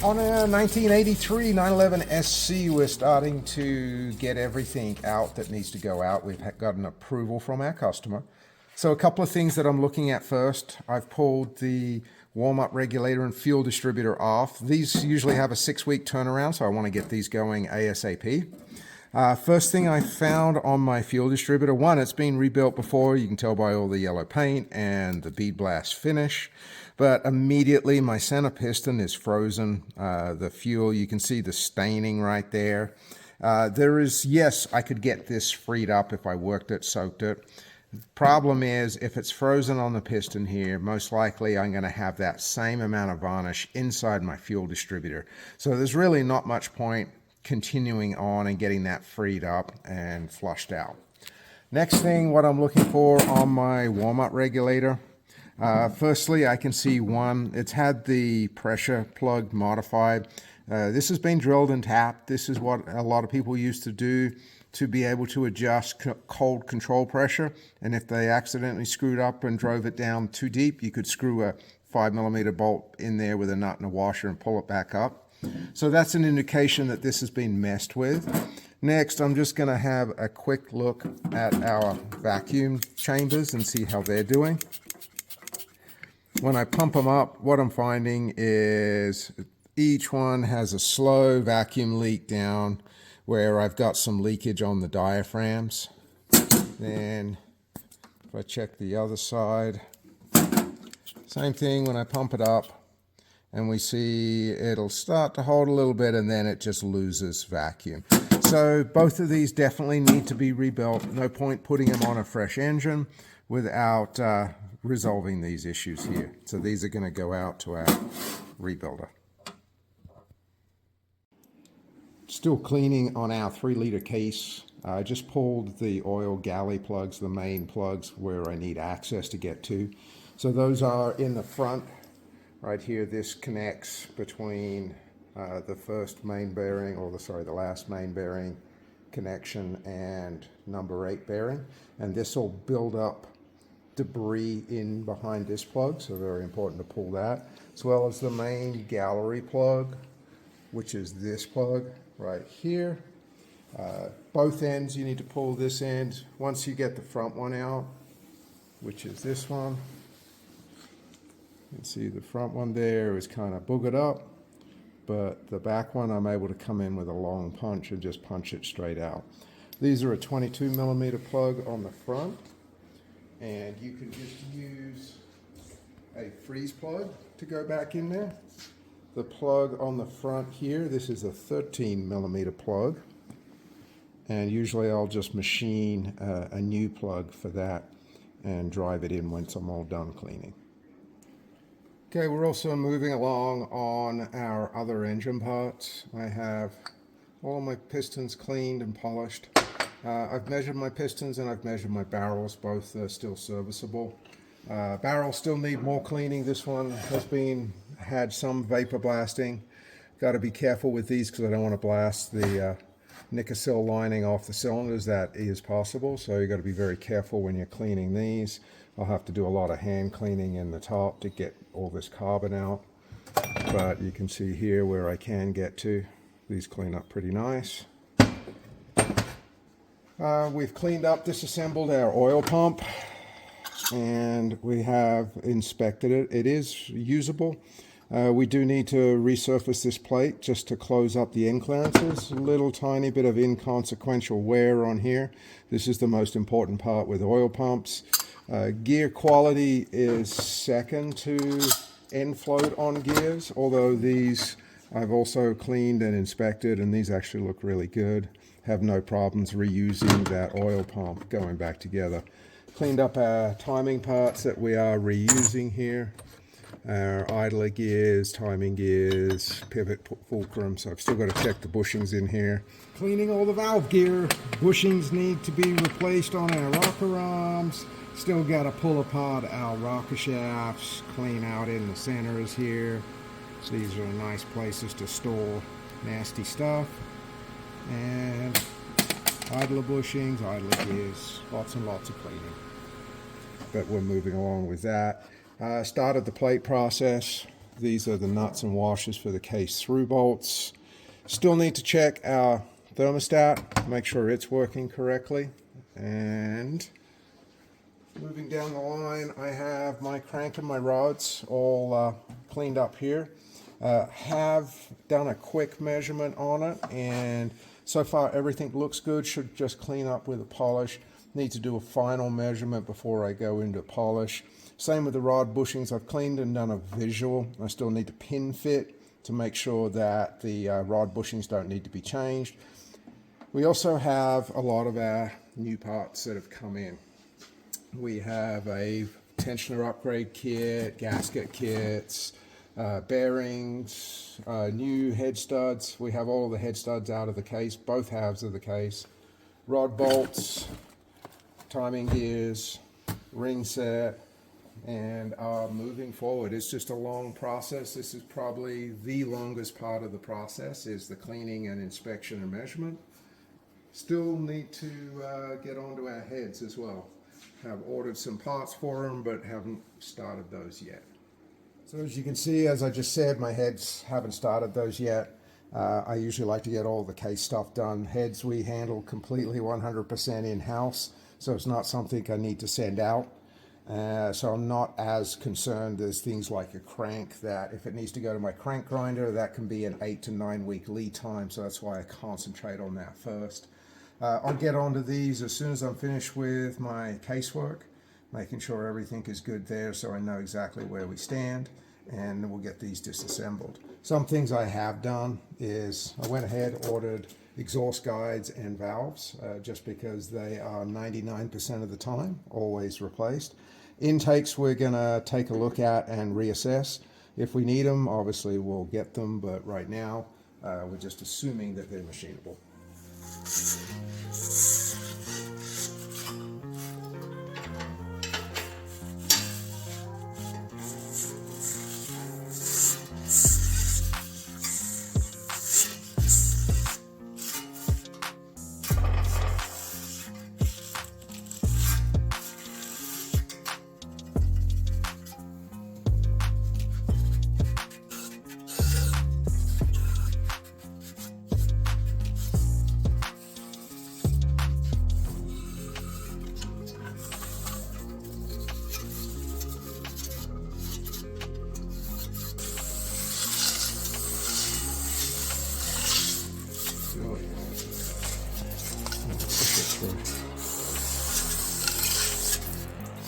On a 1983 911 SC, we're starting to get everything out that needs to go out. We've got an approval from our customer. So a couple of things that I'm looking at first. I've pulled the warm-up regulator and fuel distributor off. These usually have a 6-week turnaround, so I want to get these going ASAP. First thing I found on my fuel distributor, one, it's been rebuilt before. You can tell by all the yellow paint and the bead blast finish. But immediately my center piston is frozen. The fuel, you can see the staining right there. Yes, I could get this freed up if I worked it, soaked it. Problem is, if it's frozen on the piston here, most likely I'm going to have that same amount of varnish inside my fuel distributor. So there's really not much point continuing on and getting that freed up and flushed out. Next thing, what I'm looking for on my warm-up regulator. Firstly, I can see one, it's had the pressure plug modified. This has been drilled and tapped. This is what a lot of people used to do to be able to adjust cold control pressure. And if they accidentally screwed up and drove it down too deep, you could screw a 5mm bolt in there with a nut and a washer and pull it back up. So that's an indication that this has been messed with. Next, I'm just going to have a quick look at our vacuum chambers and see how they're doing. When I pump them up, what I'm finding is each one has a slow vacuum leak down where I've got some leakage on the diaphragms. Then if I check the other side, same thing when I pump it up, and we see it'll start to hold a little bit and then it just loses vacuum. So both of these definitely need to be rebuilt. No point putting them on a fresh engine without resolving these issues here. So these are going to go out to our rebuilder. Still cleaning on our 3-liter case. I just pulled the oil galley plugs, the main plugs where I need access to get to. So those are in the front right here. This connects between the first main bearing, or the last main bearing connection and number 8 bearing. And this will build up debris in behind this plug, so very important to pull that, as well as the main gallery plug, which is this plug right here. Both ends you need to pull this end. Once you get the front one out, which is this one, you can see the front one there is kind of boogered up, but the back one I'm able to come in with a long punch and just punch it straight out. These are a 22mm plug on the front, and you can just use a freeze plug to go back in there. The plug on the front here, this is a 13mm plug, and usually I'll just machine a new plug for that and drive it in once I'm all done cleaning. Okay, we're also moving along on our other engine parts. I have all my pistons cleaned and polished. I've measured my pistons and I've measured my barrels. Both are still serviceable. Barrels still need more cleaning. This one has had some vapor blasting. Got to be careful with these because I don't want to blast the Nicosil lining off the cylinders. That is possible, so you've got to be very careful when you're cleaning these. I'll have to do a lot of hand cleaning in the top to get all this carbon out, but you can see here where I can get to. These clean up pretty nice. We've cleaned up, disassembled our oil pump, and we have inspected it. It is usable. We do need to resurface this plate just to close up the end clearances. A little tiny bit of inconsequential wear on here. This is the most important part with oil pumps. Gear quality is second to end float on gears, although these I've also cleaned and inspected, and these actually look really good. Have no problems reusing that oil pump going back together. Cleaned up our timing parts that we are reusing here. Our idler gears, timing gears, pivot, fulcrum, so I've still got to check the bushings in here. Cleaning all the valve gear. Bushings need to be replaced on our rocker arms. Still got to pull apart our rocker shafts, clean out in the centers here. So these are nice places to store nasty stuff. And idler bushings, idler gears, lots and lots of cleaning. But we're moving along with that. Started the plate process. These are the nuts and washers for the case through bolts. Still need to check our thermostat, make sure it's working correctly. And moving down the line, I have my crank and my rods all cleaned up here. Have done a quick measurement on it, and so far everything looks good. Should just clean up with a polish. Need to do a final measurement before I go into polish. Same with the rod bushings. I've cleaned and done a visual. I still need to pin fit to make sure that the rod bushings don't need to be changed. We also have a lot of our new parts that have come in. We have a tensioner upgrade kit, gasket kits, bearings, new head studs. We have all the head studs out of the case, both halves of the case, rod bolts, timing gears, ring set, and moving forward. It's just a long process. This is probably the longest part of the process, is the cleaning and inspection and measurement. Still need to get onto our heads as well. Have ordered some parts for them, but haven't started those yet. So as you can see, as I just said, my heads haven't started those yet. I usually like to get all the case stuff done. Heads we handle completely 100% in-house, so it's not something I need to send out. So I'm not as concerned as things like a crank, that if it needs to go to my crank grinder, that can be an 8 to 9 week lead time, so that's why I concentrate on that first. I'll get onto these as soon as I'm finished with my casework, making sure everything is good there so I know exactly where we stand, and we'll get these disassembled. Some things I have done is I went ahead, ordered exhaust guides and valves, just because they are 99% of the time always replaced. Intakes we're going to take a look at and reassess. If we need them, obviously we'll get them, but right now we're just assuming that they're machinable.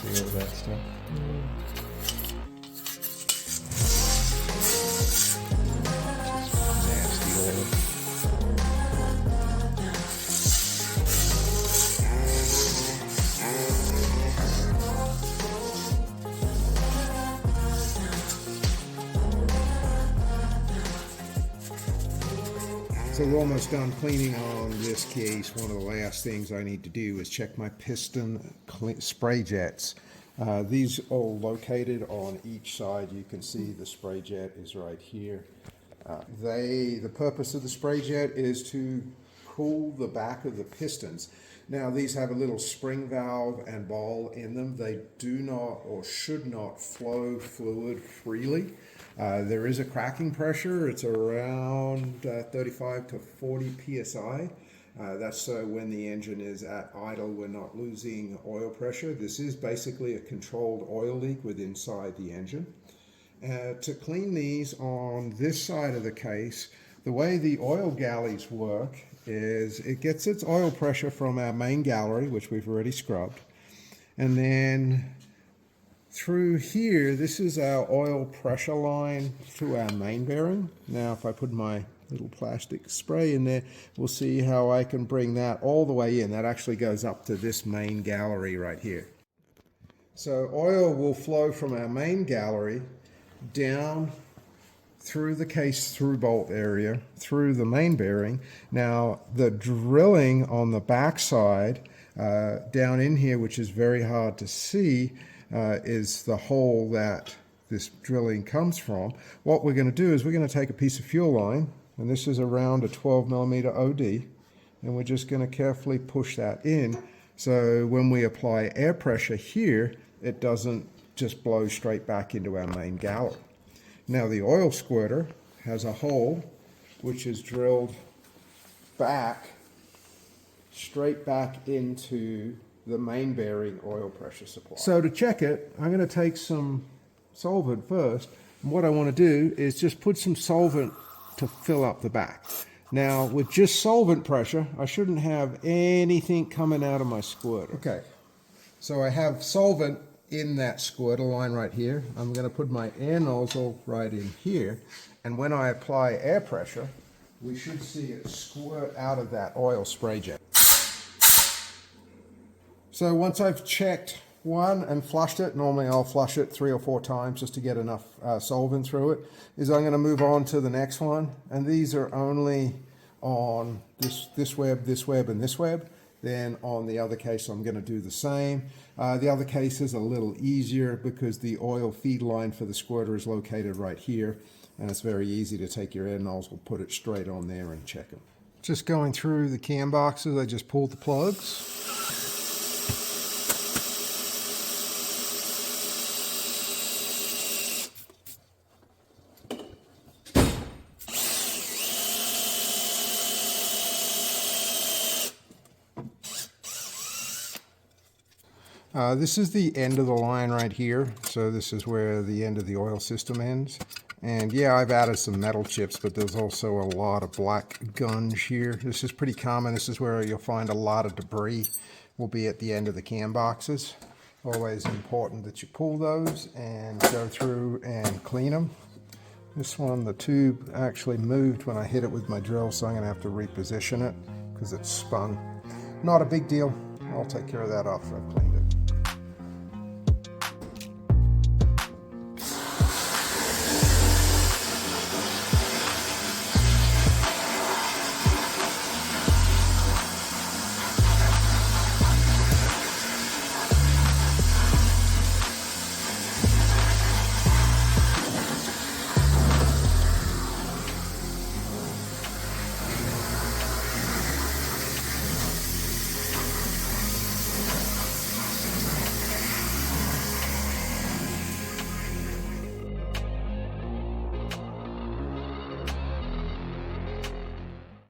See all that stuff? Nasty oil. So we're almost done cleaning on this case. One of the last things I need to do is check my piston spray jets. These are all located on each side. You can see the spray jet is right here. The purpose of the spray jet is to cool the back of the pistons. Now these have a little spring valve and ball in them. They do not or should not flow fluid freely. There is a cracking pressure. It's around 35 to 40 psi. That's so when the engine is at idle, we're not losing oil pressure. This is basically a controlled oil leak within inside the engine. To clean these on this side of the case, the way the oil galleys work is it gets its oil pressure from our main gallery, which we've already scrubbed, and then through here, this is our oil pressure line to our main bearing. Now, if I put my little plastic spray in there, we'll see how I can bring that all the way in. That actually goes up to this main gallery right here. So oil will flow from our main gallery down through the case through bolt area, through the main bearing. Now, the drilling on the back side, down in here, which is very hard to see, is the hole that this drilling comes from. What we're going to do is we're going to take a piece of fuel line, and this is around a 12 millimeter OD, and we're just going to carefully push that in, so when we apply air pressure here, it doesn't just blow straight back into our main gallery. Now the oil squirter has a hole which is drilled back, straight back into the main bearing oil pressure supply. So to check it, I'm going to take some solvent first. And what I want to do is just put some solvent to fill up the back. Now with just solvent pressure, I shouldn't have anything coming out of my squirter. Okay, so I have solvent in that squirter line right here. I'm going to put my air nozzle right in here, and when I apply air pressure, we should see it squirt out of that oil spray jet. So once I've checked one and flushed it, normally I'll flush it 3 or 4 times just to get enough solvent through it, is I'm going to move on to the next one. And these are only on this web, and this web. Then on the other case, I'm going to do the same. The other case is a little easier because the oil feed line for the squirter is located right here. And it's very easy to take your air nozzle, put it straight on there and check them. Just going through the cam boxes, I just pulled the plugs. This is the end of the line right here, so this is where the end of the oil system ends. And yeah, I've added some metal chips, but there's also a lot of black gunge here. This is pretty common. This is where you'll find a lot of debris will be at the end of the cam boxes. Always important that you pull those and go through and clean them. This one, the tube actually moved when I hit it with my drill, so I'm going to have to reposition it because it's spun. Not a big deal. I'll take care of that after I've cleaned it.